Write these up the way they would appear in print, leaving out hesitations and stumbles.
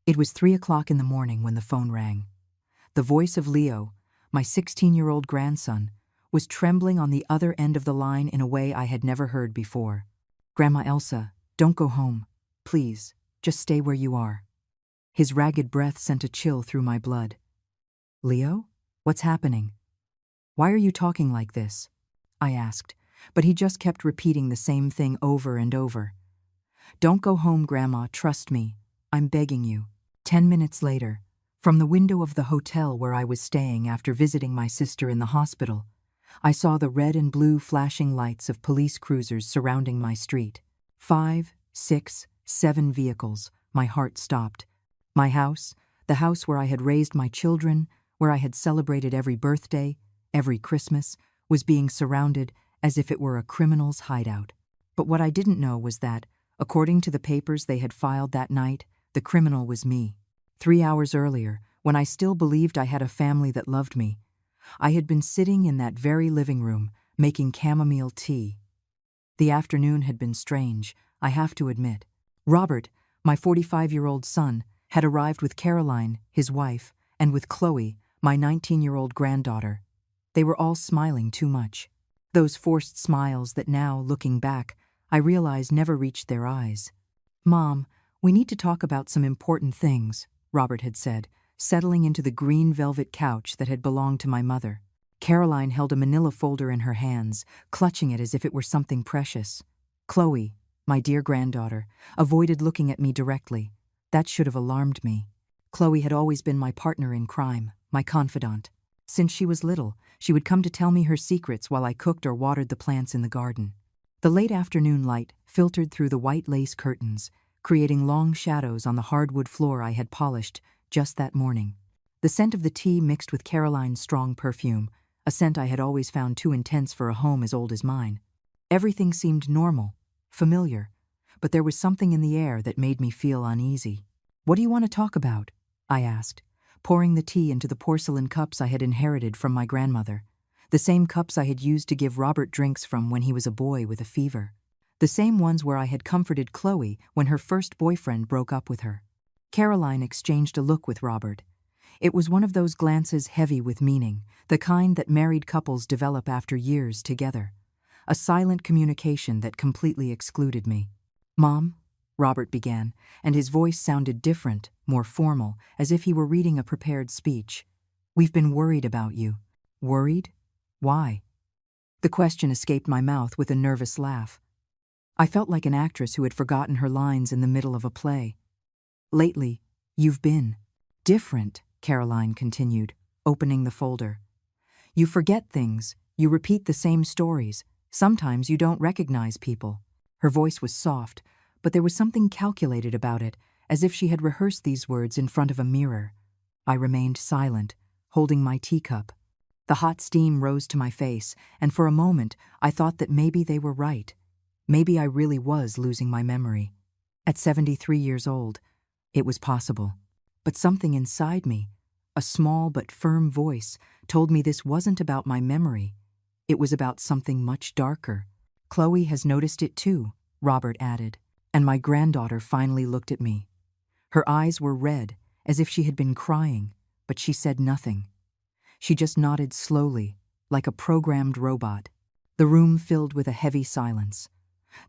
It was 3 o'clock in the morning when the phone rang. The voice of Leo, my 16-year-old grandson, was trembling on the other end of the line in a way I had never heard before. "Grandma Elsa, don't go home. Please, just stay where you are." His ragged breath sent a chill through my blood. "Leo? What's happening? Why are you talking like this?" I asked, but he just kept repeating the same thing over and over. "Don't go home, Grandma, trust me. I'm begging you." 10 minutes later, from the window of the hotel where I was staying after visiting my sister in the hospital, I saw the red and blue flashing lights of police cruisers surrounding my street. 5, 6, 7 vehicles. My heart stopped. My house, the house where I had raised my children, where I had celebrated every birthday, every Christmas, was being surrounded as if it were a criminal's hideout. But what I didn't know was that, according to the papers they had filed that night, the criminal was me. 3 hours earlier, when I still believed I had a family that loved me, I had been sitting in that very living room, making chamomile tea. The afternoon had been strange, I have to admit. Robert, my 45-year-old son, had arrived with Caroline, his wife, and with Chloe, my 19-year-old granddaughter. They were all smiling too much. Those forced smiles that now, looking back, I realize never reached their eyes. "Mom, we need to talk about some important things," Robert had said, settling into the green velvet couch that had belonged to my mother. Caroline held a manila folder in her hands, clutching it as if it were something precious. Chloe, my dear granddaughter, avoided looking at me directly. That should have alarmed me. Chloe had always been my partner in crime, my confidant. Since she was little, she would come to tell me her secrets while I cooked or watered the plants in the garden. The late afternoon light filtered through the white lace curtains, creating long shadows on the hardwood floor I had polished just that morning. The scent of the tea mixed with Caroline's strong perfume, a scent I had always found too intense for a home as old as mine. Everything seemed normal, familiar, but there was something in the air that made me feel uneasy. "What do you want to talk about?" I asked, pouring the tea into the porcelain cups I had inherited from my grandmother, the same cups I had used to give Robert drinks from when he was a boy with a fever, the same ones where I had comforted Chloe when her first boyfriend broke up with her. Caroline exchanged a look with Robert. It was one of those glances heavy with meaning, the kind that married couples develop after years together. A silent communication that completely excluded me. "Mom," Robert began, and his voice sounded different, more formal, as if he were reading a prepared speech. "We've been worried about you." "Worried? Why?" The question escaped my mouth with a nervous laugh. I felt like an actress who had forgotten her lines in the middle of a play. "Lately, you've been different," Caroline continued, opening the folder. "You forget things, you repeat the same stories, sometimes you don't recognize people." Her voice was soft, but there was something calculated about it, as if she had rehearsed these words in front of a mirror. I remained silent, holding my teacup. The hot steam rose to my face, and for a moment I thought that maybe they were right. Maybe I really was losing my memory. At 73 years old, it was possible. But something inside me, a small but firm voice, told me this wasn't about my memory. It was about something much darker. "Chloe has noticed it too," Robert added, and my granddaughter finally looked at me. Her eyes were red, as if she had been crying, but she said nothing. She just nodded slowly, like a programmed robot. The room filled with a heavy silence.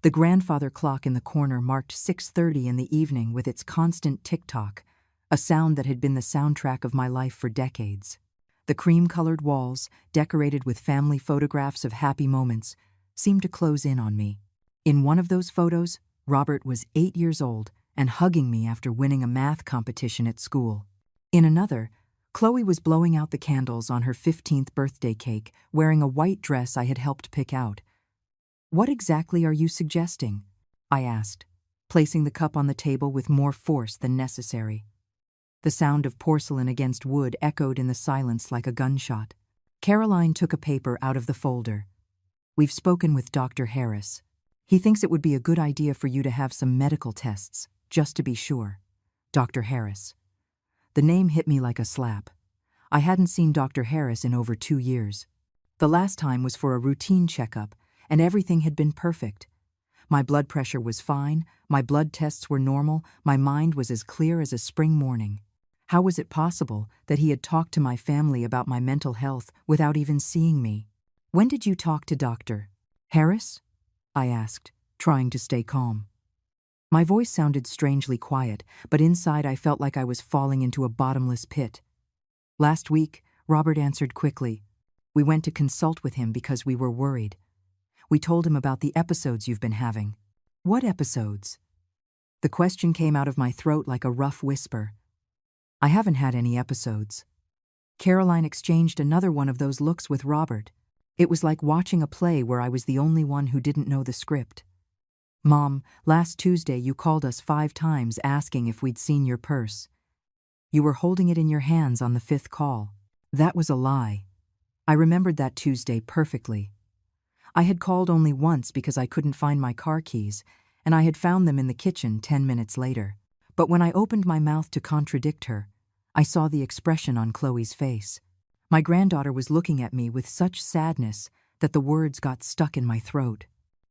The grandfather clock in the corner marked 6:30 in the evening with its constant tick-tock, a sound that had been the soundtrack of my life for decades. The cream-colored walls, decorated with family photographs of happy moments, seemed to close in on me. In one of those photos, Robert was 8 years old and hugging me after winning a math competition at school. In another, Chloe was blowing out the candles on her 15th birthday cake, wearing a white dress I had helped pick out. "What exactly are you suggesting?" I asked, placing the cup on the table with more force than necessary. The sound of porcelain against wood echoed in the silence like a gunshot. Caroline took a paper out of the folder. "We've spoken with Dr. Harris. He thinks it would be a good idea for you to have some medical tests, just to be sure." Dr. Harris. The name hit me like a slap. I hadn't seen Dr. Harris in over 2 years. The last time was for a routine checkup, and everything had been perfect. My blood pressure was fine, my blood tests were normal, my mind was as clear as a spring morning. How was it possible that he had talked to my family about my mental health without even seeing me? When did you talk to Dr. Harris? I asked, trying to stay calm. My voice sounded strangely quiet, but inside I felt like I was falling into a bottomless pit. Last week, Robert answered quickly. We went to consult with him because we were worried. We told him about the episodes you've been having. What episodes? The question came out of my throat like a rough whisper. I haven't had any episodes. Caroline exchanged another one of those looks with Robert. It was like watching a play where I was the only one who didn't know the script. Mom, last Tuesday you called us 5 times asking if we'd seen your purse. You were holding it in your hands on the 5th call. That was a lie. I remembered that Tuesday perfectly. I had called only once because I couldn't find my car keys, and I had found them in the kitchen 10 minutes later. But when I opened my mouth to contradict her, I saw the expression on Chloe's face. My granddaughter was looking at me with such sadness that the words got stuck in my throat.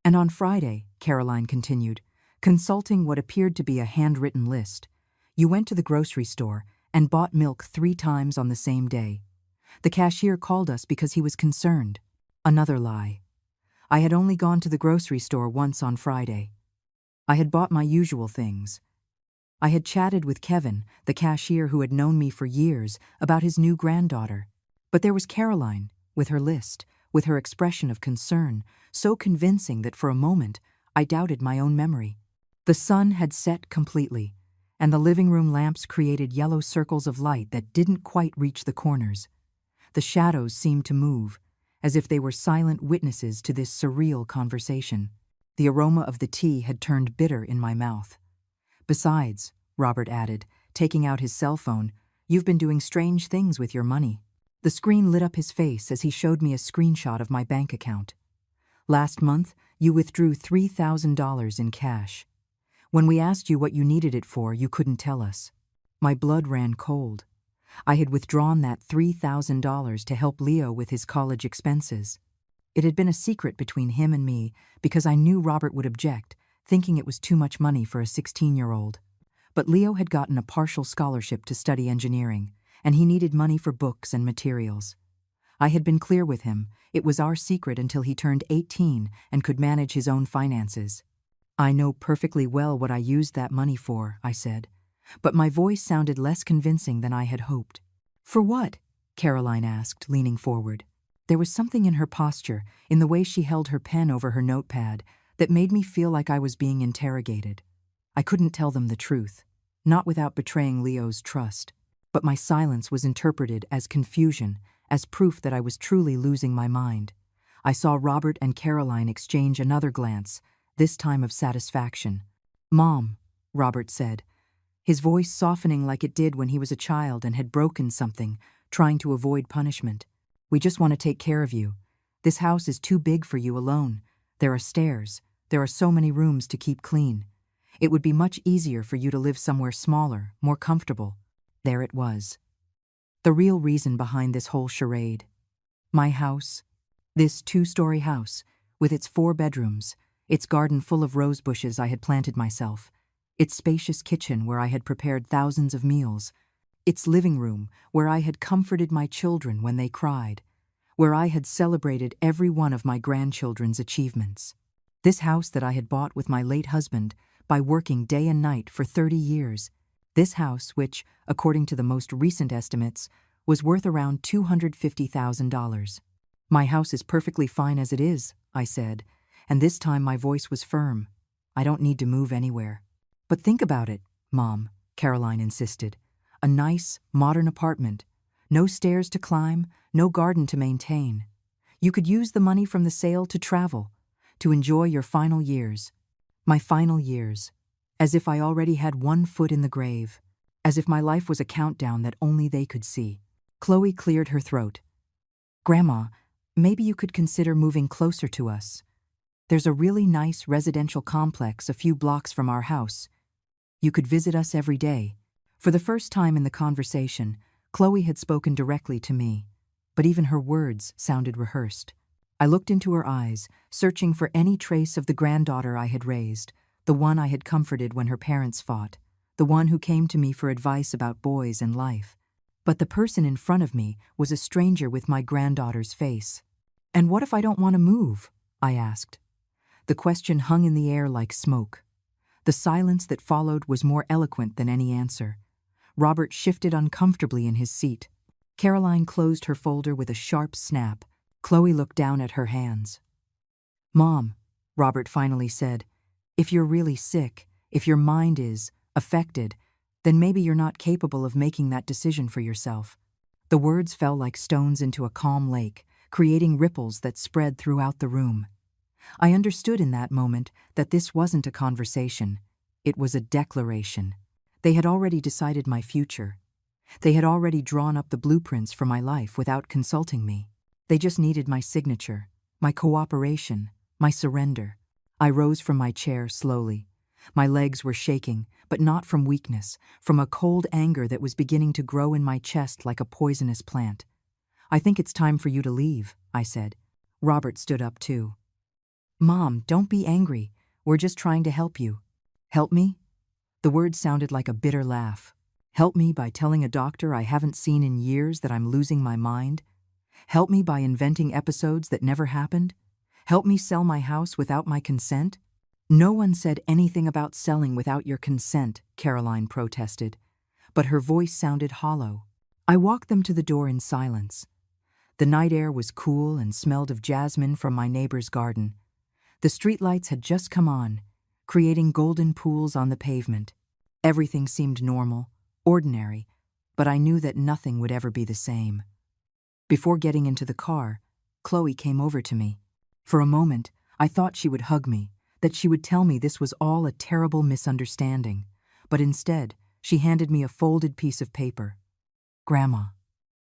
And on Friday, Caroline continued, consulting what appeared to be a handwritten list, you went to the grocery store and bought milk 3 times on the same day. The cashier called us because he was concerned. Another lie. I had only gone to the grocery store once on Friday. I had bought my usual things. I had chatted with Kevin, the cashier who had known me for years, about his new granddaughter. But there was Caroline, with her list, with her expression of concern, so convincing that for a moment I doubted my own memory. The sun had set completely, and the living room lamps created yellow circles of light that didn't quite reach the corners. The shadows seemed to move, as if they were silent witnesses to this surreal conversation. The aroma of the tea had turned bitter in my mouth. Besides, Robert added, taking out his cell phone, you've been doing strange things with your money. The screen lit up his face as he showed me a screenshot of my bank account. Last month, you withdrew $3,000 in cash. When we asked you what you needed it for, you couldn't tell us. My blood ran cold. I had withdrawn that $3,000 to help Leo with his college expenses. It had been a secret between him and me because I knew Robert would object, thinking it was too much money for a 16-year-old. But Leo had gotten a partial scholarship to study engineering, and he needed money for books and materials. I had been clear with him, it was our secret until he turned 18 and could manage his own finances. I know perfectly well what I used that money for, I said, but my voice sounded less convincing than I had hoped. For what? Caroline asked, leaning forward. There was something in her posture, in the way she held her pen over her notepad, that made me feel like I was being interrogated. I couldn't tell them the truth, not without betraying Leo's trust. But my silence was interpreted as confusion, as proof that I was truly losing my mind. I saw Robert and Caroline exchange another glance, this time of satisfaction. Mom, Robert said, his voice softening like it did when he was a child and had broken something, trying to avoid punishment. We just want to take care of you. This house is too big for you alone. There are stairs. There are so many rooms to keep clean. It would be much easier for you to live somewhere smaller, more comfortable. There it was. The real reason behind this whole charade. My house, this 2-story house, with its 4 bedrooms, its garden full of rose bushes I had planted myself, its spacious kitchen where I had prepared thousands of meals, its living room where I had comforted my children when they cried, where I had celebrated every one of my grandchildren's achievements. This house that I had bought with my late husband by working day and night for 30 years. This house, which, according to the most recent estimates, was worth around $250,000. My house is perfectly fine as it is, I said, and this time my voice was firm. I don't need to move anywhere. But think about it, Mom, Caroline insisted. A nice, modern apartment. No stairs to climb, no garden to maintain. You could use the money from the sale to travel, to enjoy your final years. My final years. As if I already had 1 foot in the grave. As if my life was a countdown that only they could see. Chloe cleared her throat. Grandma, maybe you could consider moving closer to us. There's a really nice residential complex a few blocks from our house. You could visit us every day. For the first time in the conversation, Chloe had spoken directly to me, but even her words sounded rehearsed. I looked into her eyes, searching for any trace of the granddaughter I had raised, the one I had comforted when her parents fought, the one who came to me for advice about boys and life. But the person in front of me was a stranger with my granddaughter's face. "And what if I don't want to move?" I asked. The question hung in the air like smoke. The silence that followed was more eloquent than any answer. Robert shifted uncomfortably in his seat. Caroline closed her folder with a sharp snap. Chloe looked down at her hands. "Mom," Robert finally said, "if you're really sick, if your mind is affected, then maybe you're not capable of making that decision for yourself." The words fell like stones into a calm lake, creating ripples that spread throughout the room. I understood in that moment that this wasn't a conversation. It was a declaration. They had already decided my future. They had already drawn up the blueprints for my life without consulting me. They just needed my signature, my cooperation, my surrender. I rose from my chair slowly. My legs were shaking, but not from weakness, from a cold anger that was beginning to grow in my chest like a poisonous plant. "I think it's time for you to leave," I said. Robert stood up too. "Mom, don't be angry. We're just trying to help you." "Help me?" The words sounded like a bitter laugh. "Help me by telling a doctor I haven't seen in years that I'm losing my mind? Help me by inventing episodes that never happened? Help me sell my house without my consent?" "No one said anything about selling without your consent," Caroline protested, but her voice sounded hollow. I walked them to the door in silence. The night air was cool and smelled of jasmine from my neighbor's garden. The streetlights had just come on, creating golden pools on the pavement. Everything seemed normal, ordinary, but I knew that nothing would ever be the same. Before getting into the car, Chloe came over to me. For a moment, I thought she would hug me, that she would tell me this was all a terrible misunderstanding, but instead, she handed me a folded piece of paper. "Grandma,"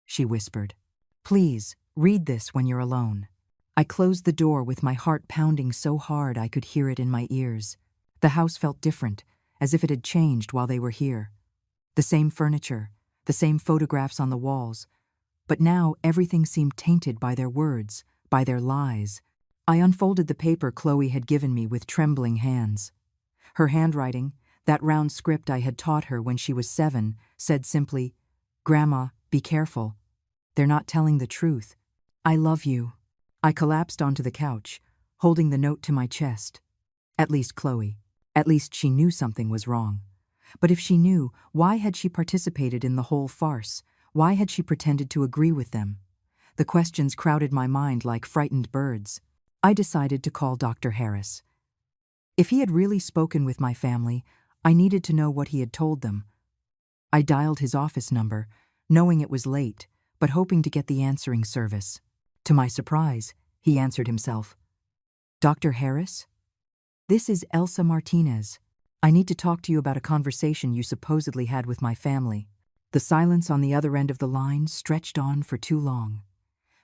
she whispered, "please, read this when you're alone." I closed the door with my heart pounding so hard I could hear it in my ears. The house felt different, as if it had changed while they were here. The same furniture, the same photographs on the walls, but now everything seemed tainted by their words, by their lies. I unfolded the paper Chloe had given me with trembling hands. Her handwriting, that round script I had taught her when she was 7, said simply, "Grandma, be careful. They're not telling the truth. I love you." I collapsed onto the couch, holding the note to my chest. At least Chloe. At least she knew something was wrong. But if she knew, why had she participated in the whole farce? Why had she pretended to agree with them? The questions crowded my mind like frightened birds. I decided to call Dr. Harris. If he had really spoken with my family, I needed to know what he had told them. I dialed his office number, knowing it was late, but hoping to get the answering service. To my surprise, he answered himself. "Dr. Harris? This is Elsa Martinez. I need to talk to you about a conversation you supposedly had with my family." The silence on the other end of the line stretched on for too long.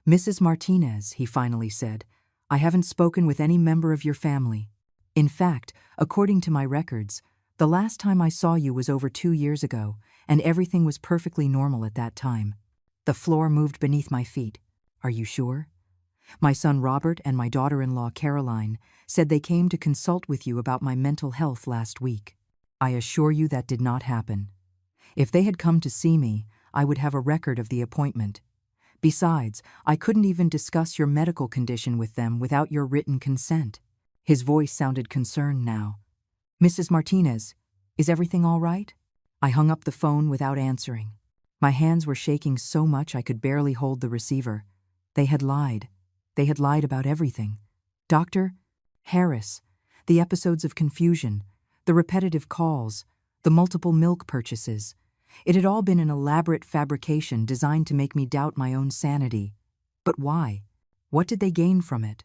"Mrs. Martinez," he finally said, "I haven't spoken with any member of your family. In fact, according to my records, the last time I saw you was over 2 years ago, and everything was perfectly normal at that time." The floor moved beneath my feet. "Are you sure?" "My son Robert and my daughter-in-law Caroline said they came to consult with you about my mental health last week. I assure you that did not happen. If they had come to see me, I would have a record of the appointment. Besides, I couldn't even discuss your medical condition with them without your written consent." His voice sounded concerned now. "Mrs. Martinez, is everything all right?" I hung up the phone without answering. My hands were shaking so much I could barely hold the receiver. They had lied. They had lied about everything. Dr. Harris, the episodes of confusion, the repetitive calls, the multiple milk purchases. It had all been an elaborate fabrication designed to make me doubt my own sanity. But why? What did they gain from it?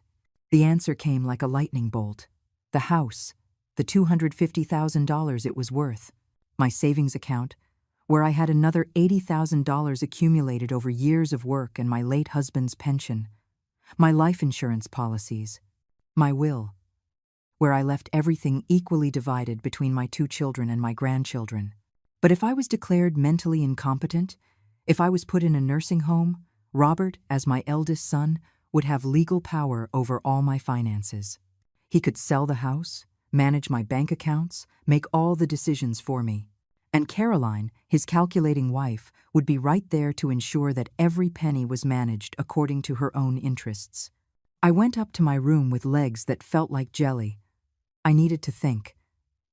The answer came like a lightning bolt. The house, the $250,000 it was worth, my savings account, where I had another $80,000 accumulated over years of work and my late husband's pension, my life insurance policies, my will, where I left everything equally divided between my 2 children and my grandchildren. But if I was declared mentally incompetent, if I was put in a nursing home, Robert, as my eldest son, would have legal power over all my finances. He could sell the house, manage my bank accounts, make all the decisions for me. And Caroline, his calculating wife, would be right there to ensure that every penny was managed according to her own interests. I went up to my room with legs that felt like jelly. I needed to think.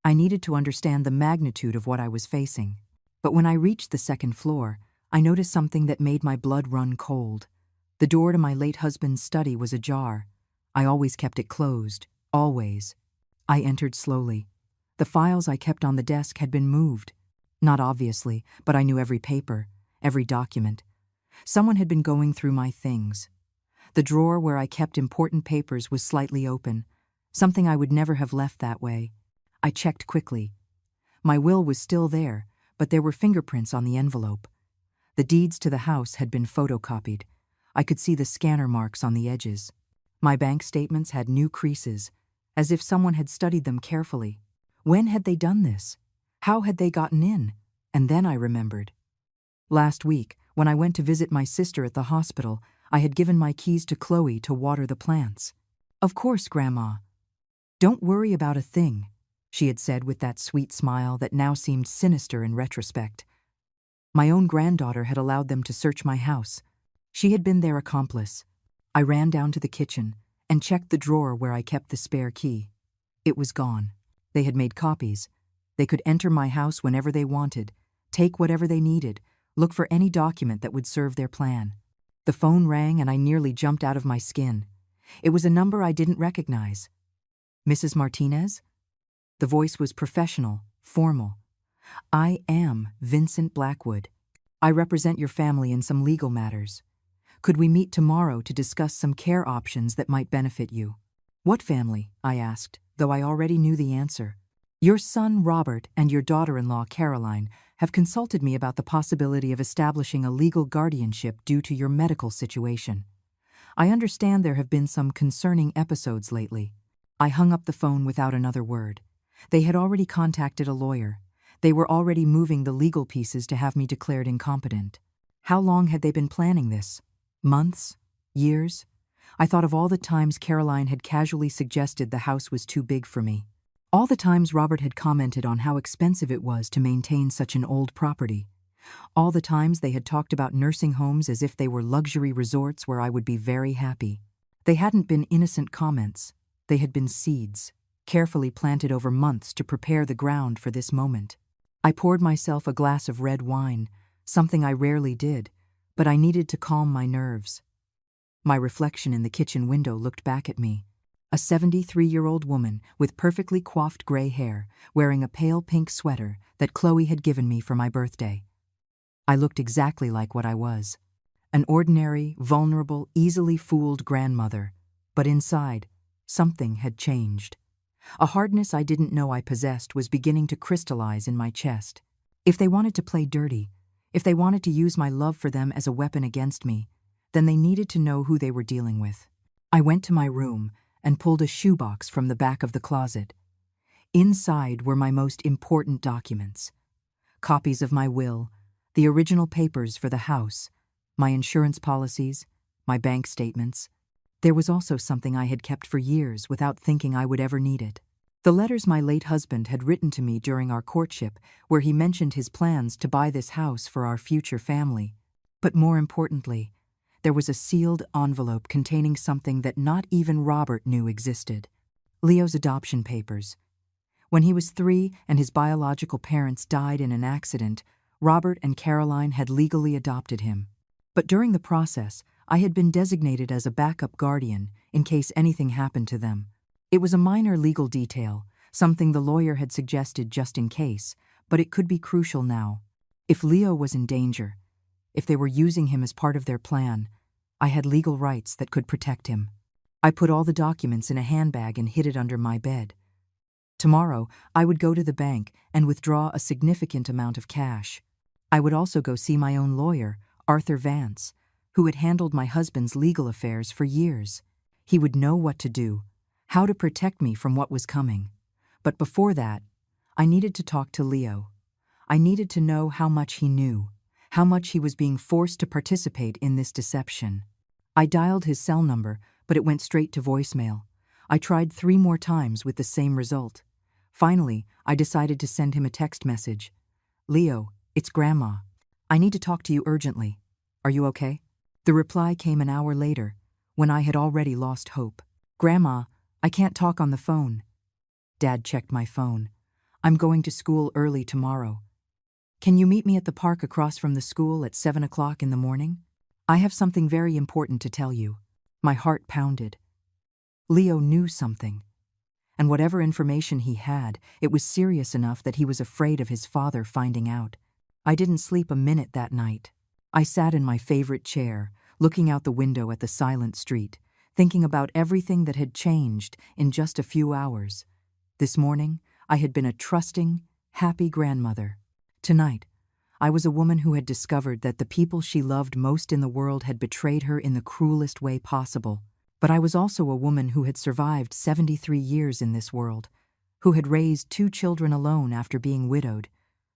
I needed to understand the magnitude of what I was facing. But when I reached the second floor, I noticed something that made my blood run cold. The door to my late husband's study was ajar. I always kept it closed, always. I entered slowly. The files I kept on the desk had been moved. Not obviously, but I knew every paper, every document. Someone had been going through my things. The drawer where I kept important papers was slightly open, something I would never have left that way. I checked quickly. My will was still there, but there were fingerprints on the envelope. The deeds to the house had been photocopied. I could see the scanner marks on the edges. My bank statements had new creases, as if someone had studied them carefully. When had they done this? How had they gotten in? And then I remembered. Last week, when I went to visit my sister at the hospital, I had given my keys to Chloe to water the plants. "Of course, Grandma. Don't worry about a thing," she had said with that sweet smile that now seemed sinister in retrospect. My own granddaughter had allowed them to search my house. She had been their accomplice. I ran down to the kitchen and checked the drawer where I kept the spare key. It was gone. They had made copies. They could enter my house whenever they wanted, take whatever they needed, look for any document that would serve their plan. The phone rang and I nearly jumped out of my skin. It was a number I didn't recognize. "Mrs. Martinez?" The voice was professional, formal. "I am Vincent Blackwood. I represent your family in some legal matters. Could we meet tomorrow to discuss some care options that might benefit you?" "What family?" I asked, though I already knew the answer. "Your son Robert and your daughter-in-law Caroline have consulted me about the possibility of establishing a legal guardianship due to your medical situation. I understand there have been some concerning episodes lately." I hung up the phone without another word. They had already contacted a lawyer. They were already moving the legal pieces to have me declared incompetent. How long had they been planning this? Months? Years? I thought of all the times Caroline had casually suggested the house was too big for me. All the times Robert had commented on how expensive it was to maintain such an old property. All the times they had talked about nursing homes as if they were luxury resorts where I would be very happy. They hadn't been innocent comments. They had been seeds, carefully planted over months to prepare the ground for this moment. I poured myself a glass of red wine, something I rarely did, but I needed to calm my nerves. My reflection in the kitchen window looked back at me. A 73-year-old woman with perfectly coiffed gray hair, wearing a pale pink sweater that Chloe had given me for my birthday. I looked exactly like what I was. An ordinary, vulnerable, easily fooled grandmother. But inside, something had changed. A hardness I didn't know I possessed was beginning to crystallize in my chest. If they wanted to play dirty, if they wanted to use my love for them as a weapon against me, then they needed to know who they were dealing with. I went to my room and pulled a shoebox from the back of the closet. Inside were my most important documents. Copies of my will, the original papers for the house, my insurance policies, my bank statements. There was also something I had kept for years without thinking I would ever need it. The letters my late husband had written to me during our courtship, where he mentioned his plans to buy this house for our future family. But more importantly, there was a sealed envelope containing something that not even Robert knew existed. Leo's adoption papers. When he was 3 and his biological parents died in an accident, Robert and Caroline had legally adopted him. But during the process, I had been designated as a backup guardian in case anything happened to them. It was a minor legal detail, something the lawyer had suggested just in case, but it could be crucial now. If Leo was in danger, if they were using him as part of their plan, I had legal rights that could protect him. I put all the documents in a handbag and hid it under my bed. Tomorrow, I would go to the bank and withdraw a significant amount of cash. I would also go see my own lawyer, Arthur Vance, who had handled my husband's legal affairs for years. He would know what to do, how to protect me from what was coming. But before that, I needed to talk to Leo. I needed to know how much he knew, how much he was being forced to participate in this deception. I dialed his cell number, but it went straight to voicemail. I tried 3 more times with the same result. Finally, I decided to send him a text message. "Leo, it's Grandma. I need to talk to you urgently. Are you okay?" The reply came an hour later, when I had already lost hope. "Grandma, I can't talk on the phone." Dad checked my phone. "I'm going to school early tomorrow. Can you meet me at the park across from the school at 7 o'clock in the morning? I have something very important to tell you." My heart pounded. Leo knew something. And whatever information he had, it was serious enough that he was afraid of his father finding out. I didn't sleep a minute that night. I sat in my favorite chair, looking out the window at the silent street, thinking about everything that had changed in just a few hours. This morning, I had been a trusting, happy grandmother. Tonight, I was a woman who had discovered that the people she loved most in the world had betrayed her in the cruelest way possible. But I was also a woman who had survived 73 years in this world, who had raised 2 children alone after being widowed,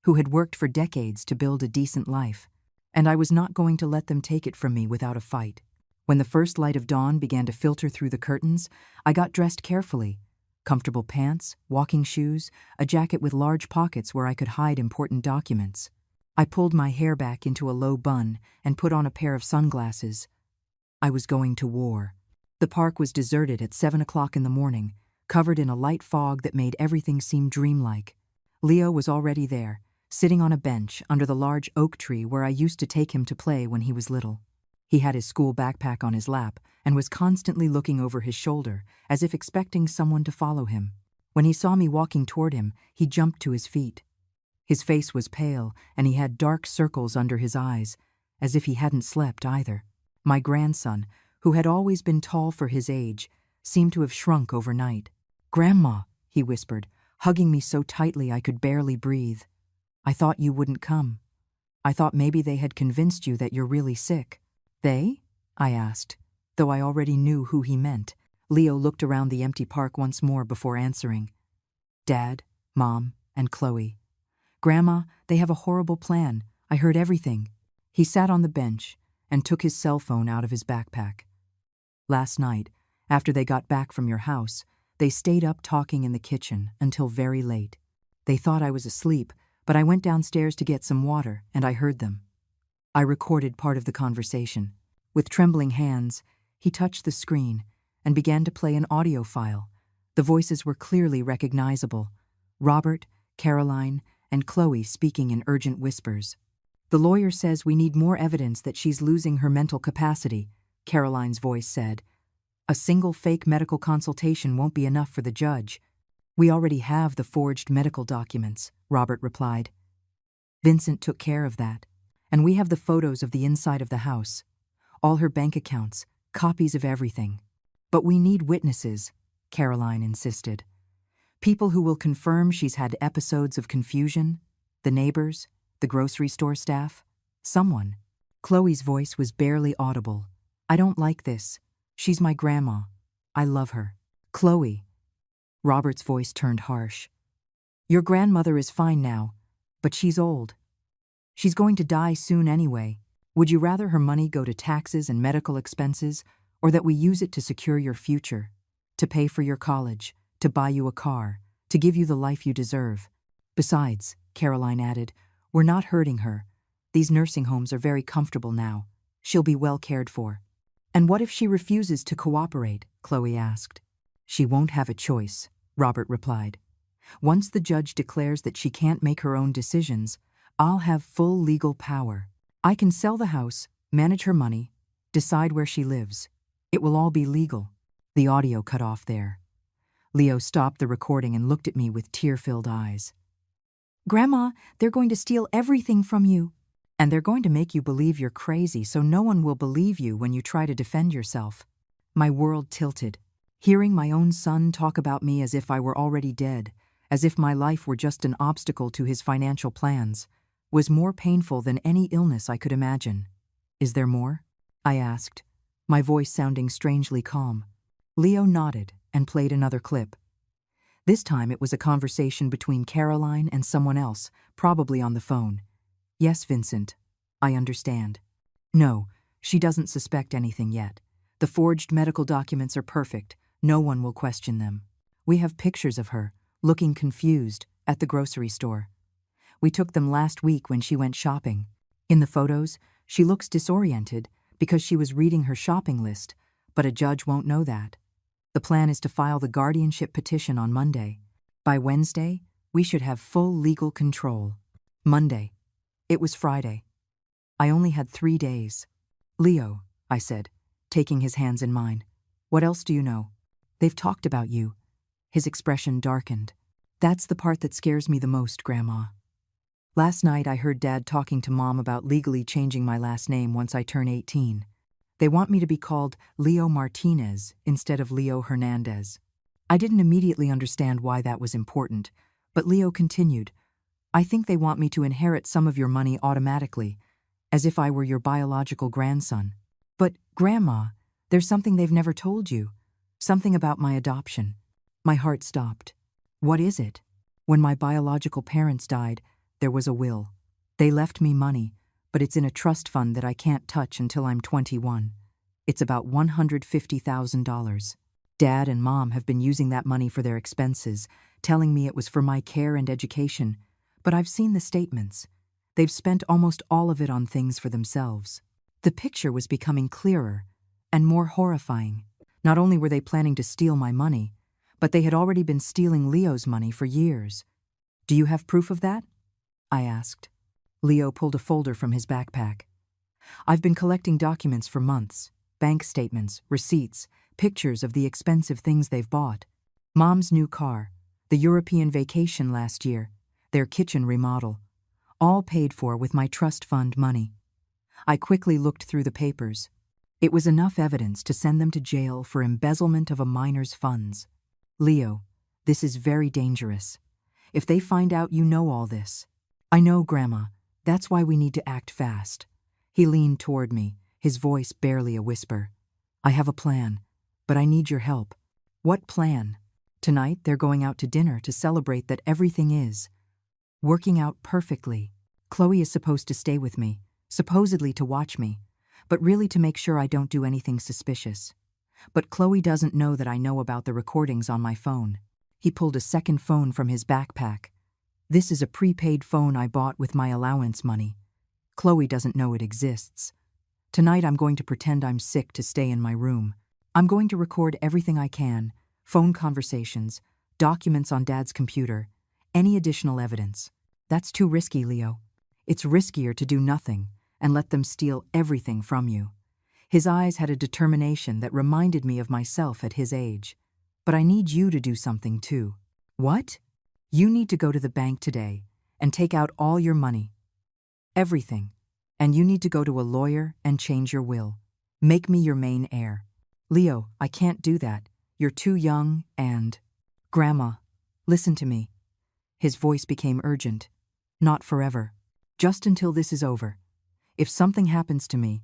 who had worked for decades to build a decent life, and I was not going to let them take it from me without a fight. When the first light of dawn began to filter through the curtains, I got dressed carefully. Comfortable pants, walking shoes, a jacket with large pockets where I could hide important documents. I pulled my hair back into a low bun and put on a pair of sunglasses. I was going to war. The park was deserted at 7 o'clock in the morning, covered in a light fog that made everything seem dreamlike. Leo was already there, sitting on a bench under the large oak tree where I used to take him to play when he was little. He had his school backpack on his lap and was constantly looking over his shoulder, as if expecting someone to follow him. When he saw me walking toward him, he jumped to his feet. His face was pale, and he had dark circles under his eyes, as if he hadn't slept either. My grandson, who had always been tall for his age, seemed to have shrunk overnight. "Grandma," he whispered, hugging me so tightly I could barely breathe. "I thought you wouldn't come. I thought maybe they had convinced you that you're really sick." "They?" I asked, though I already knew who he meant. Leo looked around the empty park once more before answering. "Dad, Mom, and Chloe. Grandma, they have a horrible plan. I heard everything." He sat on the bench and took his cell phone out of his backpack. "Last night, after they got back from your house, they stayed up talking in the kitchen until very late. They thought I was asleep, but I went downstairs to get some water, and I heard them." I recorded part of the conversation. With trembling hands, he touched the screen and began to play an audio file. The voices were clearly recognizable: Robert, Caroline, and Chloe speaking in urgent whispers. "The lawyer says we need more evidence that she's losing her mental capacity," Caroline's voice said. "A single fake medical consultation won't be enough for the judge." "We already have the forged medical documents," Robert replied. "Vincent took care of that. And we have the photos of the inside of the house. All her bank accounts, copies of everything. But we need witnesses," Caroline insisted. "People who will confirm she's had episodes of confusion. The neighbors, the grocery store staff, someone." Chloe's voice was barely audible. "I don't like this. She's my grandma. I love her." "Chloe." Robert's voice turned harsh. "Your grandmother is fine now, but she's old. She's going to die soon anyway. Would you rather her money go to taxes and medical expenses, or that we use it to secure your future, to pay for your college, to buy you a car, to give you the life you deserve? Besides," Caroline added, "we're not hurting her. These nursing homes are very comfortable now. She'll be well cared for." "And what if she refuses to cooperate?" Chloe asked. "She won't have a choice," Robert replied. "Once the judge declares that she can't make her own decisions, I'll have full legal power. I can sell the house, manage her money, decide where she lives. It will all be legal." The audio cut off there. Leo stopped the recording and looked at me with tear-filled eyes. "Grandma, they're going to steal everything from you. And they're going to make you believe you're crazy so no one will believe you when you try to defend yourself." My world tilted. Hearing my own son talk about me as if I were already dead, as if my life were just an obstacle to his financial plans, was more painful than any illness I could imagine. "Is there more?" I asked, my voice sounding strangely calm. Leo nodded and played another clip. This time it was a conversation between Caroline and someone else, probably on the phone. "Yes, Vincent, I understand. No, she doesn't suspect anything yet. The forged medical documents are perfect. No one will question them. We have pictures of her, looking confused, at the grocery store. We took them last week when she went shopping. In the photos, she looks disoriented because she was reading her shopping list, but a judge won't know that. The plan is to file the guardianship petition on Monday. By Wednesday, we should have full legal control. Monday. It was Friday. I only had 3 days. Leo, I said, taking his hands in mine. What else do you know? They've talked about you. His expression darkened. That's the part that scares me the most, Grandma. Last night I heard Dad talking to Mom about legally changing my last name once I turn 18. They want me to be called Leo Martinez instead of Leo Hernandez. I didn't immediately understand why that was important, but Leo continued, I think they want me to inherit some of your money automatically, as if I were your biological grandson. But, Grandma, there's something they've never told you. Something about my adoption. My heart stopped. What is it? When my biological parents died, there was a will. They left me money, but it's in a trust fund that I can't touch until I'm 21. It's about $150,000. Dad and Mom have been using that money for their expenses, telling me it was for my care and education, but I've seen the statements. They've spent almost all of it on things for themselves. The picture was becoming clearer and more horrifying. Not only were they planning to steal my money, but they had already been stealing Leo's money for years. Do you have proof of that? I asked. Leo pulled a folder from his backpack. I've been collecting documents for months. Bank statements, receipts, pictures of the expensive things they've bought. Mom's new car, the European vacation last year, their kitchen remodel. All paid for with my trust fund money. I quickly looked through the papers. It was enough evidence to send them to jail for embezzlement of a minor's funds. Leo, this is very dangerous. If they find out you know all this. I know, Grandma. That's why we need to act fast. He leaned toward me, his voice barely a whisper. I have a plan, but I need your help. What plan? Tonight they're going out to dinner to celebrate that everything is working out perfectly. Chloe is supposed to stay with me, supposedly to watch me, but really to make sure I don't do anything suspicious. But Chloe doesn't know that I know about the recordings on my phone. He pulled a second phone from his backpack. This is a prepaid phone I bought with my allowance money. Chloe doesn't know it exists. Tonight I'm going to pretend I'm sick to stay in my room. I'm going to record everything I can, phone conversations, documents on Dad's computer, any additional evidence. That's too risky, Leo. It's riskier to do nothing and let them steal everything from you. His eyes had a determination that reminded me of myself at his age. But I need you to do something too. What? You need to go to the bank today and take out all your money. Everything. And you need to go to a lawyer and change your will. Make me your main heir. Leo, I can't do that. You're too young and… Grandma, listen to me. His voice became urgent. Not forever. Just until this is over. If something happens to me,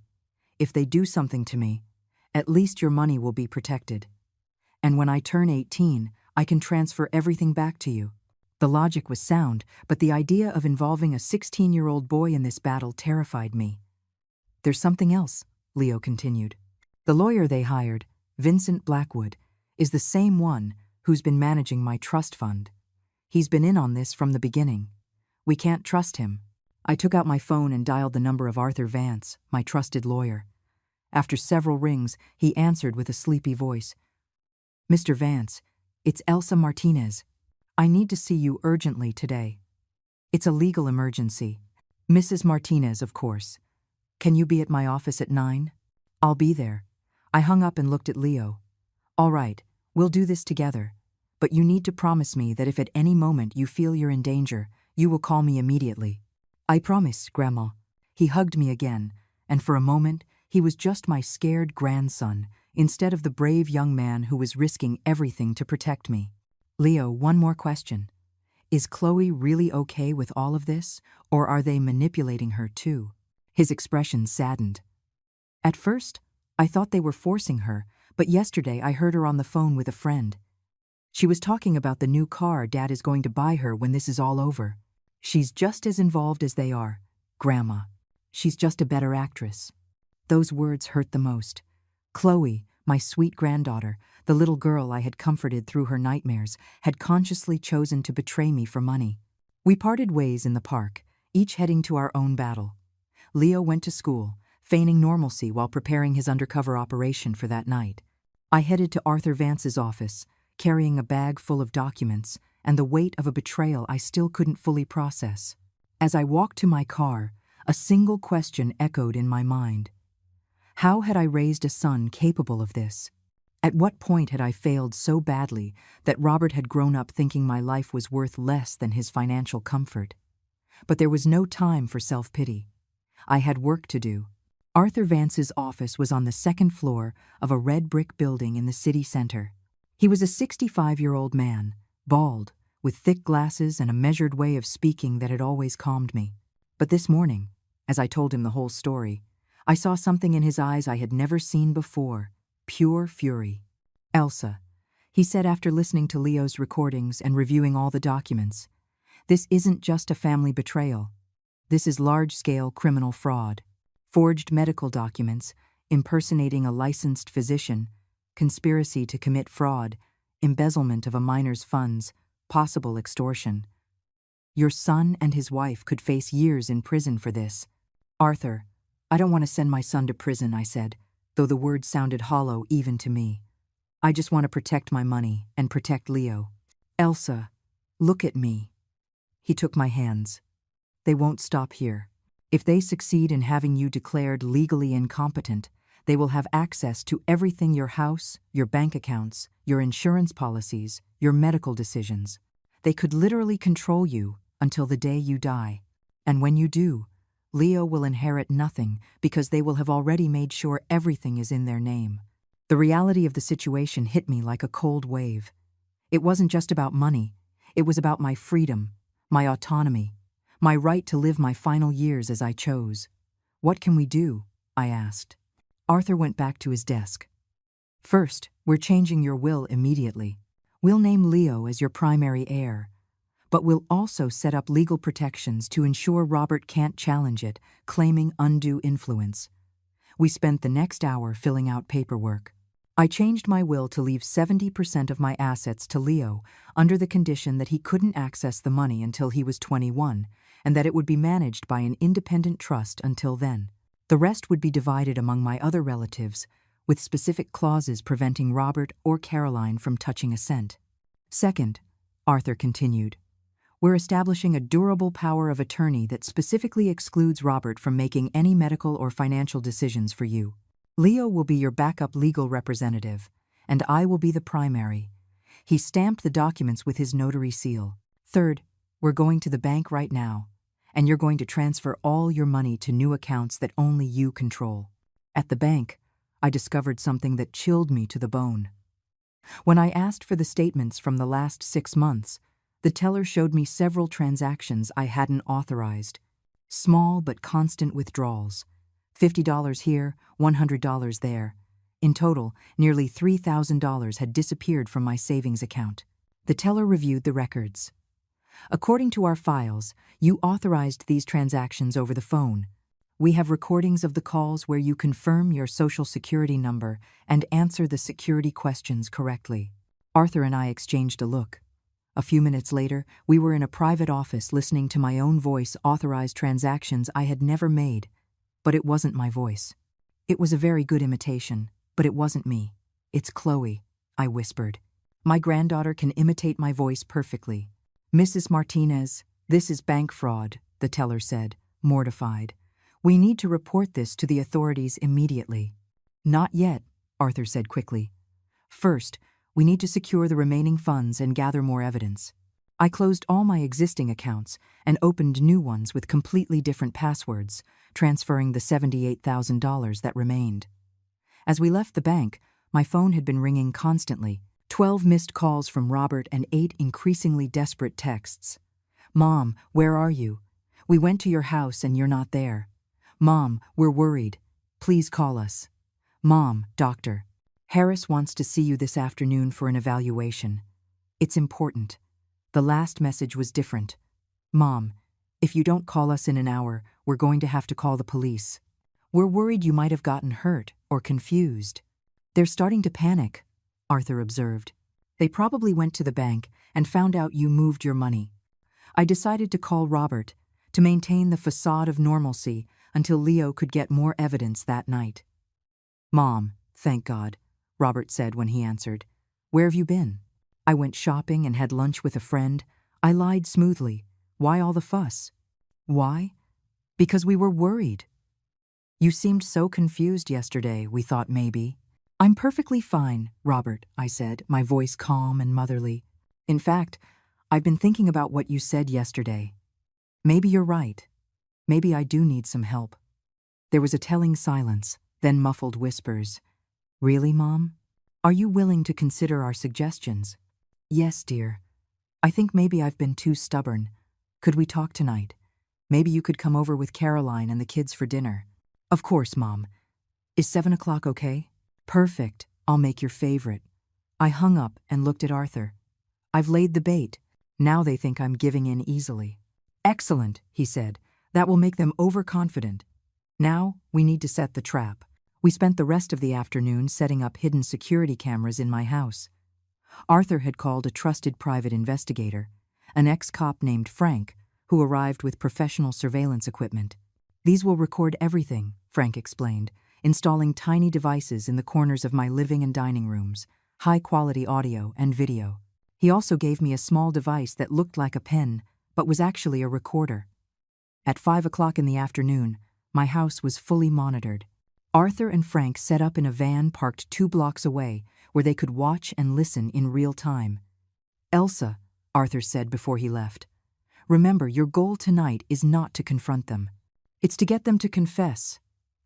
if they do something to me, at least your money will be protected. And when I turn 18, I can transfer everything back to you. The logic was sound, but the idea of involving a 16-year-old boy in this battle terrified me. There's something else, Leo continued. The lawyer they hired, Vincent Blackwood, is the same one who's been managing my trust fund. He's been in on this from the beginning. We can't trust him. I took out my phone and dialed the number of Arthur Vance, my trusted lawyer. After several rings, he answered with a sleepy voice. Mr. Vance, it's Elsa Martinez. I need to see you urgently today. It's a legal emergency. Mrs. Martinez, of course. Can you be at my office at 9? I'll be there. I hung up and looked at Leo. All right, we'll do this together. But you need to promise me that if at any moment you feel you're in danger, you will call me immediately. I promise, Grandma. He hugged me again, and for a moment, he was just my scared grandson, instead of the brave young man who was risking everything to protect me. Leo, one more question. Is Chloe really okay with all of this, or are they manipulating her too? His expression saddened. At first, I thought they were forcing her, but yesterday I heard her on the phone with a friend. She was talking about the new car Dad is going to buy her when this is all over. She's just as involved as they are, Grandma. She's just a better actress. Those words hurt the most. Chloe, my sweet granddaughter, the little girl I had comforted through her nightmares, had consciously chosen to betray me for money. We parted ways in the park, each heading to our own battle. Leo went to school, feigning normalcy while preparing his undercover operation for that night. I headed to Arthur Vance's office, carrying a bag full of documents and the weight of a betrayal I still couldn't fully process. As I walked to my car, a single question echoed in my mind. How had I raised a son capable of this? At what point had I failed so badly that Robert had grown up thinking my life was worth less than his financial comfort? But there was no time for self-pity. I had work to do. Arthur Vance's office was on the second floor of a red brick building in the city center. He was a 65-year-old man, bald, with thick glasses and a measured way of speaking that had always calmed me. But this morning, as I told him the whole story, I saw something in his eyes I had never seen before, pure fury. "Elsa," he said after listening to Leo's recordings and reviewing all the documents, "this isn't just a family betrayal. This is large-scale criminal fraud. Forged medical documents, impersonating a licensed physician, conspiracy to commit fraud, embezzlement of a minor's funds, possible extortion. Your son and his wife could face years in prison for this." "Arthur, I don't want to send my son to prison," I said, though the words sounded hollow even to me. "I just want to protect my money and protect Leo." "Elsa, look at me." He took my hands. "They won't stop here. If they succeed in having you declared legally incompetent, they will have access to everything: your house, your bank accounts, your insurance policies, your medical decisions. They could literally control you until the day you die. And when you do, Leo will inherit nothing because they will have already made sure everything is in their name." The reality of the situation hit me like a cold wave. It wasn't just about money. It was about my freedom, my autonomy, my right to live my final years as I chose. "What can we do?" I asked. Arthur went back to his desk. "First, we're changing your will immediately. We'll name Leo as your primary heir, but we'll also set up legal protections to ensure Robert can't challenge it, claiming undue influence." We spent the next hour filling out paperwork. I changed my will to leave 70% of my assets to Leo under the condition that he couldn't access the money until he was 21, and that it would be managed by an independent trust until then. The rest would be divided among my other relatives, with specific clauses preventing Robert or Caroline from touching a cent. "Second," Arthur continued, "we're establishing a durable power of attorney that specifically excludes Robert from making any medical or financial decisions for you. Leo will be your backup legal representative, and I will be the primary." He stamped the documents with his notary seal. "Third, we're going to the bank right now, and you're going to transfer all your money to new accounts that only you control." At the bank, I discovered something that chilled me to the bone. When I asked for the statements from the last 6 months, the teller showed me several transactions I hadn't authorized. Small but constant withdrawals. $50 here, $100 there. In total, nearly $3,000 had disappeared from my savings account. The teller reviewed the records. "According to our files, you authorized these transactions over the phone. We have recordings of the calls where you confirm your social security number and answer the security questions correctly." Arthur and I exchanged a look. A few minutes later, we were in a private office listening to my own voice authorize transactions I had never made. But it wasn't my voice. It was a very good imitation, but it wasn't me. "It's Chloe," I whispered. "My granddaughter can imitate my voice perfectly." "Mrs. Martinez, this is bank fraud," the teller said, mortified. "We need to report this to the authorities immediately." "Not yet," Arthur said quickly. "First, we need to secure the remaining funds and gather more evidence." I closed all my existing accounts and opened new ones with completely different passwords, transferring the $78,000 that remained. As we left the bank, my phone had been ringing constantly, 12 missed calls from Robert and 8 increasingly desperate texts. "Mom, where are you? We went to your house and you're not there. Mom, we're worried. Please call us. Mom, doctor. Harris wants to see you this afternoon for an evaluation. It's important." The last message was different. "Mom, if you don't call us in an hour, we're going to have to call the police. We're worried you might have gotten hurt or confused." They're starting to panic, Arthur observed. They probably went to the bank and found out you moved your money. I decided to call Robert to maintain the facade of normalcy until Leo could get more evidence that night. Mom, thank God, Robert said when he answered. Where have you been? I went shopping and had lunch with a friend. I lied smoothly. Why all the fuss? Why? Because we were worried. You seemed so confused yesterday, we thought maybe. I'm perfectly fine, Robert, I said, my voice calm and motherly. In fact, I've been thinking about what you said yesterday. Maybe you're right. Maybe I do need some help. There was a telling silence, then muffled whispers. Really, Mom? Are you willing to consider our suggestions? Yes, dear. I think maybe I've been too stubborn. Could we talk tonight? Maybe you could come over with Caroline and the kids for dinner. Of course, Mom. Is 7 o'clock okay? Perfect. I'll make your favorite. I hung up and looked at Arthur. I've laid the bait. Now they think I'm giving in easily. Excellent, he said. That will make them overconfident. Now we need to set the trap. We spent the rest of the afternoon setting up hidden security cameras in my house. Arthur had called a trusted private investigator, an ex-cop named Frank, who arrived with professional surveillance equipment. These will record everything, Frank explained, installing tiny devices in the corners of my living and dining rooms, high-quality audio and video. He also gave me a small device that looked like a pen, but was actually a recorder. At 5 o'clock in the afternoon, my house was fully monitored. Arthur and Frank set up in a van parked 2 blocks away, where they could watch and listen in real time. Elsa, Arthur said before he left, remember, your goal tonight is not to confront them. It's to get them to confess,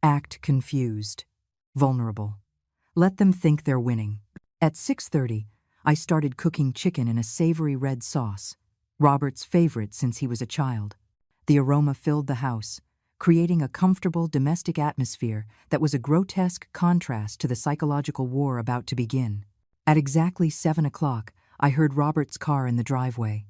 act confused, vulnerable. Let them think they're winning. At 6:30, I started cooking chicken in a savory red sauce, Robert's favorite since he was a child. The aroma filled the house, creating a comfortable domestic atmosphere that was a grotesque contrast to the psychological war about to begin. At exactly 7 o'clock, I heard Robert's car in the driveway.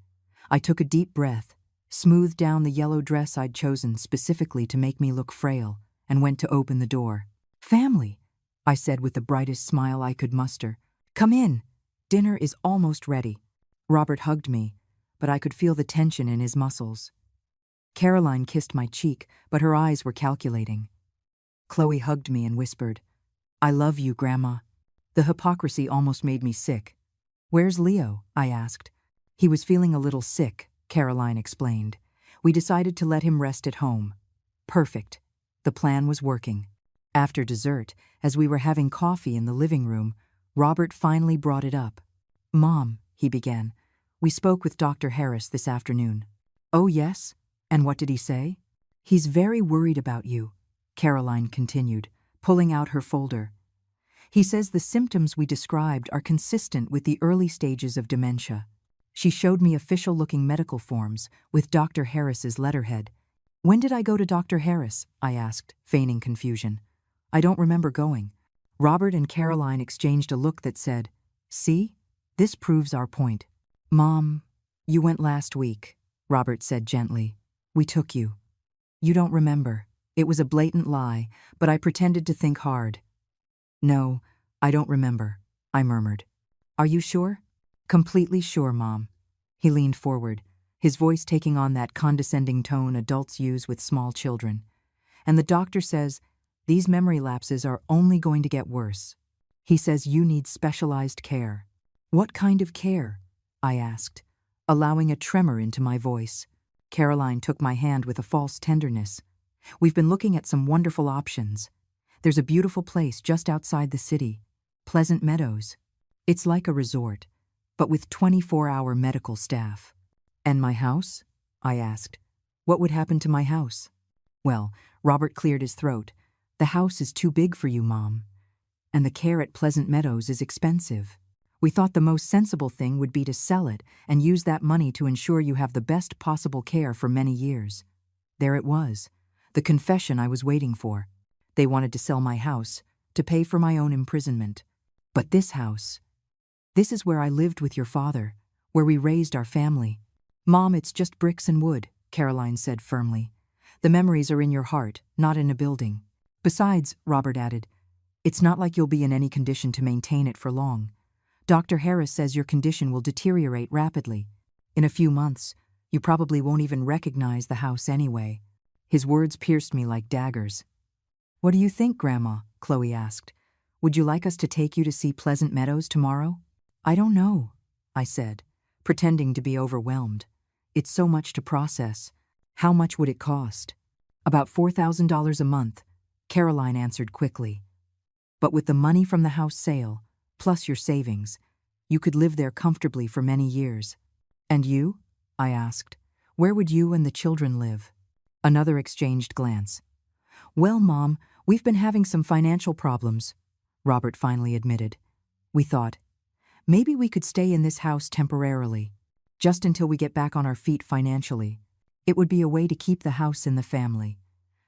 I took a deep breath, smoothed down the yellow dress I'd chosen specifically to make me look frail, and went to open the door. Family, I said with the brightest smile I could muster. Come in. Dinner is almost ready. Robert hugged me, but I could feel the tension in his muscles. Caroline kissed my cheek, but her eyes were calculating. Chloe hugged me and whispered, I love you, Grandma. The hypocrisy almost made me sick. Where's Leo? I asked. He was feeling a little sick, Caroline explained. We decided to let him rest at home. Perfect. The plan was working. After dessert, as we were having coffee in the living room, Robert finally brought it up. Mom, he began, we spoke with Dr. Harris this afternoon. Oh, yes? And what did he say? He's very worried about you, Caroline continued, pulling out her folder. He says the symptoms we described are consistent with the early stages of dementia. She showed me official-looking medical forms with Dr. Harris's letterhead. When did I go to Dr. Harris? I asked, feigning confusion. I don't remember going. Robert and Caroline exchanged a look that said, See? This proves our point. Mom, you went last week, Robert said gently. We took you. You don't remember. It was a blatant lie, but I pretended to think hard. No, I don't remember, I murmured. Are you sure? Completely sure, Mom. He leaned forward, his voice taking on that condescending tone adults use with small children. And the doctor says, these memory lapses are only going to get worse. He says you need specialized care. What kind of care? I asked, allowing a tremor into my voice. Caroline took my hand with a false tenderness. We've been looking at some wonderful options. There's a beautiful place just outside the city, Pleasant Meadows. It's like a resort, but with 24-hour medical staff. And my house? I asked. What would happen to my house? Well, Robert cleared his throat. The house is too big for you, Mom. And the care at Pleasant Meadows is expensive. We thought the most sensible thing would be to sell it and use that money to ensure you have the best possible care for many years. There it was, the confession I was waiting for. They wanted to sell my house, to pay for my own imprisonment. But this house, this is where I lived with your father, where we raised our family. Mom, it's just bricks and wood, Caroline said firmly. The memories are in your heart, not in a building. Besides, Robert added, It's not like you'll be in any condition to maintain it for long. Dr. Harris says your condition will deteriorate rapidly. In a few months, you probably won't even recognize the house anyway." His words pierced me like daggers. "What do you think, Grandma?" Chloe asked. "Would you like us to take you to see Pleasant Meadows tomorrow?" "I don't know," I said, pretending to be overwhelmed. "It's so much to process. How much would it cost?" "About $4,000 a month," Caroline answered quickly. "But with the money from the house sale, plus your savings, you could live there comfortably for many years." "And you?" I asked. "Where would you and the children live?" Another exchanged glance. "Well, Mom, we've been having some financial problems," Robert finally admitted. "We thought, maybe we could stay in this house temporarily, just until we get back on our feet financially. It would be a way to keep the house in the family.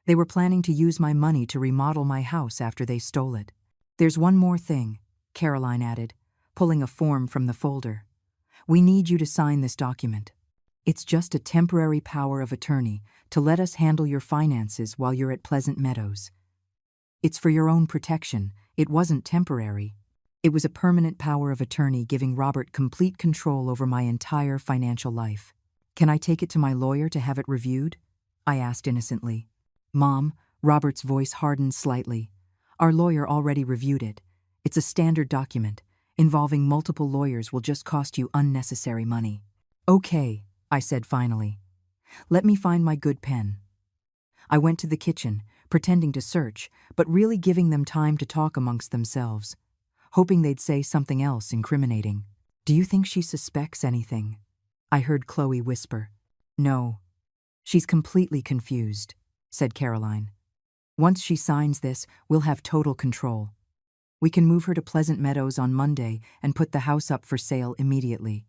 They were planning to use my money to remodel my house after they stole it." "There's one more thing," Caroline added, pulling a form from the folder. "We need you to sign this document. It's just a temporary power of attorney to let us handle your finances while you're at Pleasant Meadows. It's for your own protection. It wasn't temporary. It was a permanent power of attorney giving Robert complete control over my entire financial life." "Can I take it to my lawyer to have it reviewed?" I asked innocently. "Mom," Robert's voice hardened slightly, "our lawyer already reviewed it. It's a standard document. Involving multiple lawyers will just cost you unnecessary money." "Okay," I said finally. "Let me find my good pen." I went to the kitchen, pretending to search, but really giving them time to talk amongst themselves, hoping they'd say something else incriminating. "Do you think she suspects anything?" I heard Chloe whisper. "No. She's completely confused," said Caroline. "Once she signs this, we'll have total control. We can move her to Pleasant Meadows on Monday and put the house up for sale immediately."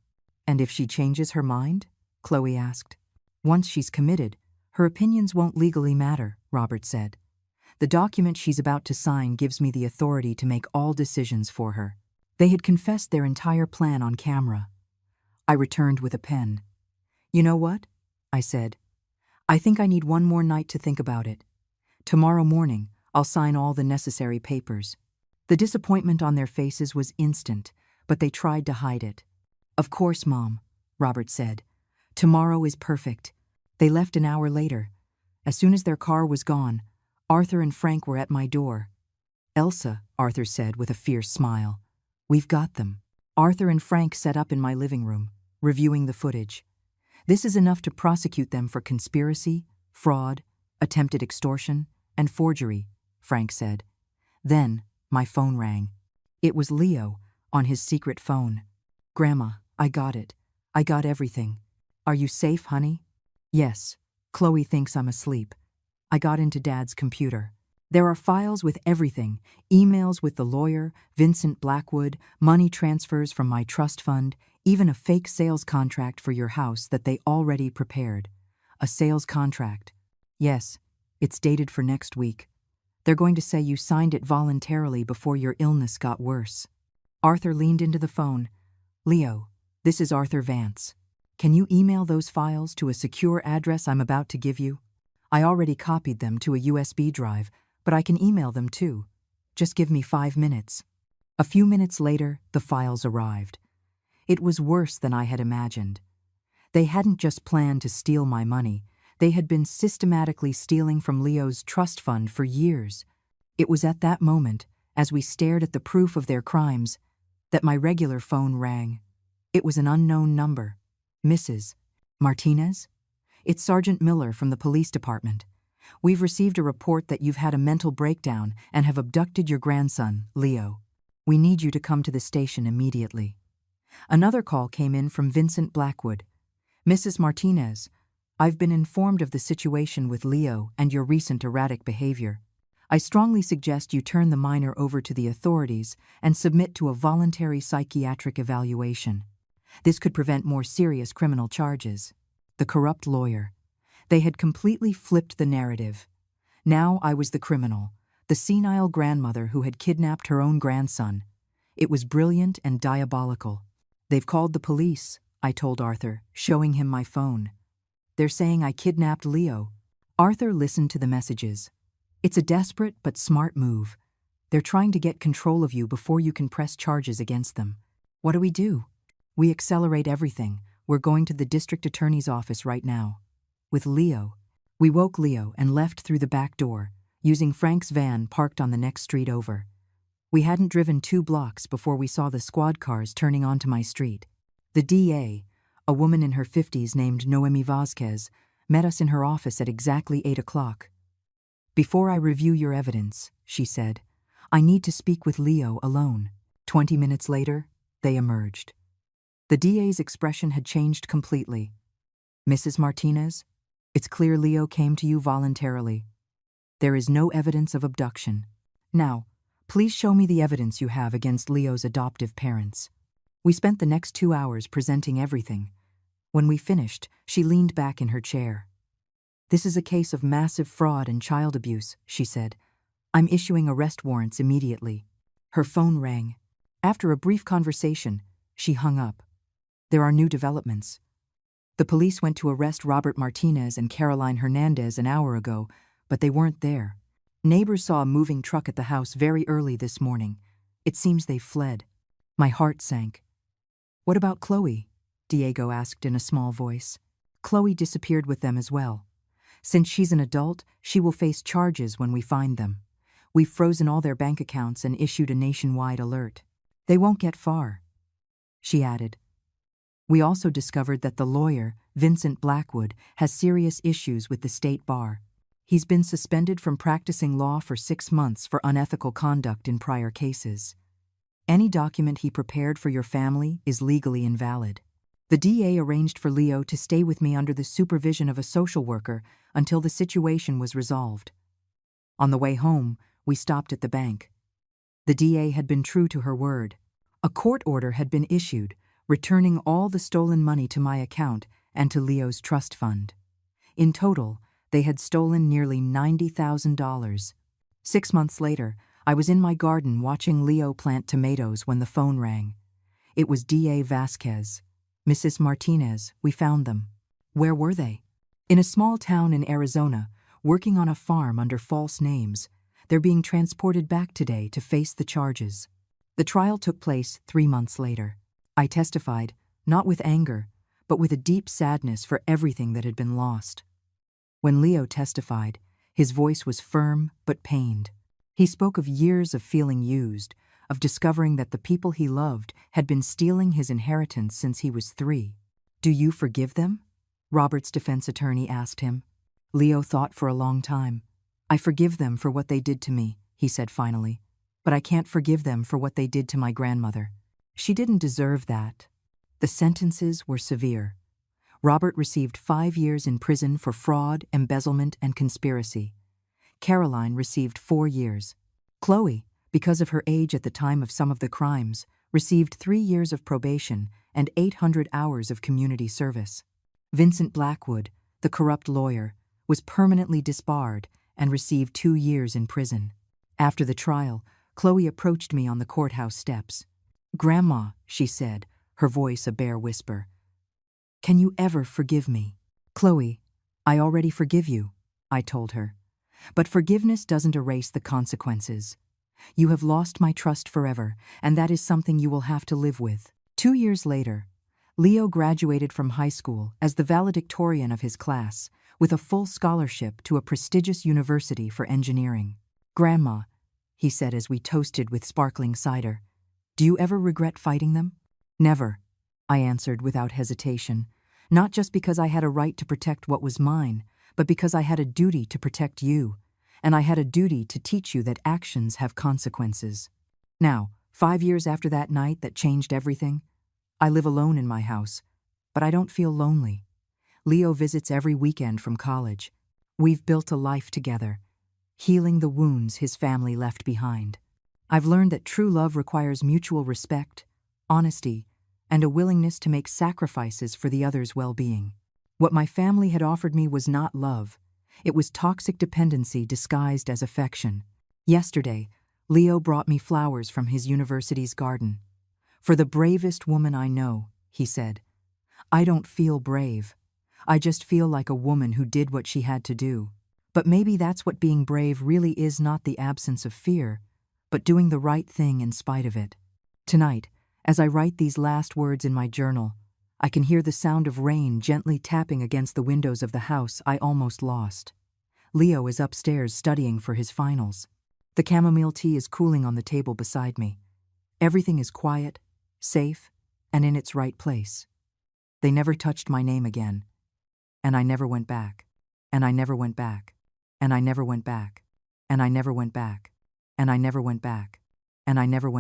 "And if she changes her mind?" Chloe asked. "Once she's committed, her opinions won't legally matter," Robert said. "The document she's about to sign gives me the authority to make all decisions for her." They had confessed their entire plan on camera. I returned with a pen. "You know what?" I said. "I think I need one more night to think about it. Tomorrow morning, I'll sign all the necessary papers." The disappointment on their faces was instant, but they tried to hide it. "Of course, Mom," Robert said. "Tomorrow is perfect." They left an hour later. As soon as their car was gone, Arthur and Frank were at my door. "Elsa," Arthur said with a fierce smile, "we've got them." Arthur and Frank sat up in my living room, reviewing the footage. "This is enough to prosecute them for conspiracy, fraud, attempted extortion, and forgery," Frank said. Then my phone rang. It was Leo, on his secret phone. "Grandma, I got it. I got everything. Are you safe, honey?" "Yes. Chloe thinks I'm asleep. I got into Dad's computer. There are files with everything, emails with the lawyer, Vincent Blackwood, money transfers from my trust fund, even a fake sales contract for your house that they already prepared." "A sales contract?" "Yes. It's dated for next week. They're going to say you signed it voluntarily before your illness got worse." Arthur leaned into the phone. "Leo, this is Arthur Vance. Can you email those files to a secure address I'm about to give you? I already copied them to a USB drive, but I can email them too. Just give me 5 minutes." A few minutes later, the files arrived. It was worse than I had imagined. They hadn't just planned to steal my money. They had been systematically stealing from Leo's trust fund for years. It was at that moment, as we stared at the proof of their crimes, that my regular phone rang. It was an unknown number. "Mrs. Martinez? It's Sergeant Miller from the police department. We've received a report that you've had a mental breakdown and have abducted your grandson, Leo. We need you to come to the station immediately." Another call came in from Vincent Blackwood. "Mrs. Martinez, I've been informed of the situation with Leo and your recent erratic behavior. I strongly suggest you turn the minor over to the authorities and submit to a voluntary psychiatric evaluation. This could prevent more serious criminal charges." The corrupt lawyer. They had completely flipped the narrative. Now I was the criminal, the senile grandmother who had kidnapped her own grandson. It was brilliant and diabolical. "They've called the police," I told Arthur, showing him my phone. "They're saying I kidnapped Leo." Arthur listened to the messages. "It's a desperate but smart move. They're trying to get control of you before you can press charges against them. What do? We accelerate everything. We're going to the district attorney's office right now. With Leo. We woke Leo and left through the back door, using Frank's van parked on the next street over. We hadn't driven 2 blocks before we saw the squad cars turning onto my street. The DA, a woman in her 50s named Noemi Vasquez, met us in her office at exactly 8 o'clock. "Before I review your evidence," she said, "I need to speak with Leo alone." 20 minutes later, they emerged. The DA's expression had changed completely. "Mrs. Martinez, it's clear Leo came to you voluntarily. There is no evidence of abduction. Now, please show me the evidence you have against Leo's adoptive parents." We spent the next 2 hours presenting everything. When we finished, she leaned back in her chair. "This is a case of massive fraud and child abuse," she said. "I'm issuing arrest warrants immediately." Her phone rang. After a brief conversation, she hung up. "There are new developments. The police went to arrest Robert Martinez and Caroline Hernandez an hour ago, but they weren't there. Neighbors saw a moving truck at the house very early this morning. It seems they fled." My heart sank. "What about Chloe?" Diego asked in a small voice. "Chloe disappeared with them as well. Since she's an adult, she will face charges when we find them. We've frozen all their bank accounts and issued a nationwide alert. They won't get far," she added. "We also discovered that the lawyer, Vincent Blackwood, has serious issues with the state bar. He's been suspended from practicing law for 6 months for unethical conduct in prior cases. Any document he prepared for your family is legally invalid. The DA arranged for Leo to stay with me under the supervision of a social worker until the situation was resolved. On the way home, we stopped at the bank. The DA had been true to her word. A court order had been issued, returning all the stolen money to my account and to Leo's trust fund. In total, they had stolen nearly $90,000. 6 months later, I was in my garden watching Leo plant tomatoes when the phone rang. It was DA Vasquez. "Mrs. Martinez, we found them." "Where were they?" "In a small town in Arizona, working on a farm under false names. They're being transported back today to face the charges." The trial took place 3 months later. I testified, not with anger, but with a deep sadness for everything that had been lost. When Leo testified, his voice was firm but pained. He spoke of years of feeling used, of discovering that the people he loved had been stealing his inheritance since he was 3. "Do you forgive them?" Robert's defense attorney asked him. Leo thought for a long time. "I forgive them for what they did to me," he said finally. "But I can't forgive them for what they did to my grandmother. She didn't deserve that." The sentences were severe. Robert received 5 years in prison for fraud, embezzlement, and conspiracy. Caroline received 4 years. Chloe, because of her age at the time of some of the crimes, received 3 years of probation and 800 hours of community service. Vincent Blackwood, the corrupt lawyer, was permanently disbarred and received 2 years in prison. After the trial, Chloe approached me on the courthouse steps. "Grandma," she said, her voice a bare whisper, "can you ever forgive me?" "Chloe, I already forgive you," I told her. "But forgiveness doesn't erase the consequences. You have lost my trust forever, and that is something you will have to live with." 2 years later, Leo graduated from high school as the valedictorian of his class, with a full scholarship to a prestigious university for engineering. "Grandma," he said as we toasted with sparkling cider, "do you ever regret fighting them?" "Never," I answered without hesitation, not just because I had a right to protect what was mine, but because I had a duty to protect you, and I had a duty to teach you that actions have consequences. Now, 5 years after that night that changed everything, I live alone in my house, but I don't feel lonely. Leo visits every weekend from college. We've built a life together, healing the wounds his family left behind. I've learned that true love requires mutual respect, honesty, and a willingness to make sacrifices for the other's well-being. What my family had offered me was not love. It was toxic dependency disguised as affection. Yesterday, Leo brought me flowers from his university's garden. "For the bravest woman I know," he said. "I don't feel brave. I just feel like a woman who did what she had to do. But maybe that's what being brave really is, not the absence of fear, but doing the right thing in spite of it. Tonight, as I write these last words in my journal, I can hear the sound of rain gently tapping against the windows of the house I almost lost. Leo is upstairs studying for his finals. The chamomile tea is cooling on the table beside me. Everything is quiet, safe, and in its right place. They never touched my name again. And I never went back. And I never went back. And I never went back. And I never went back. And I never went back. And I never went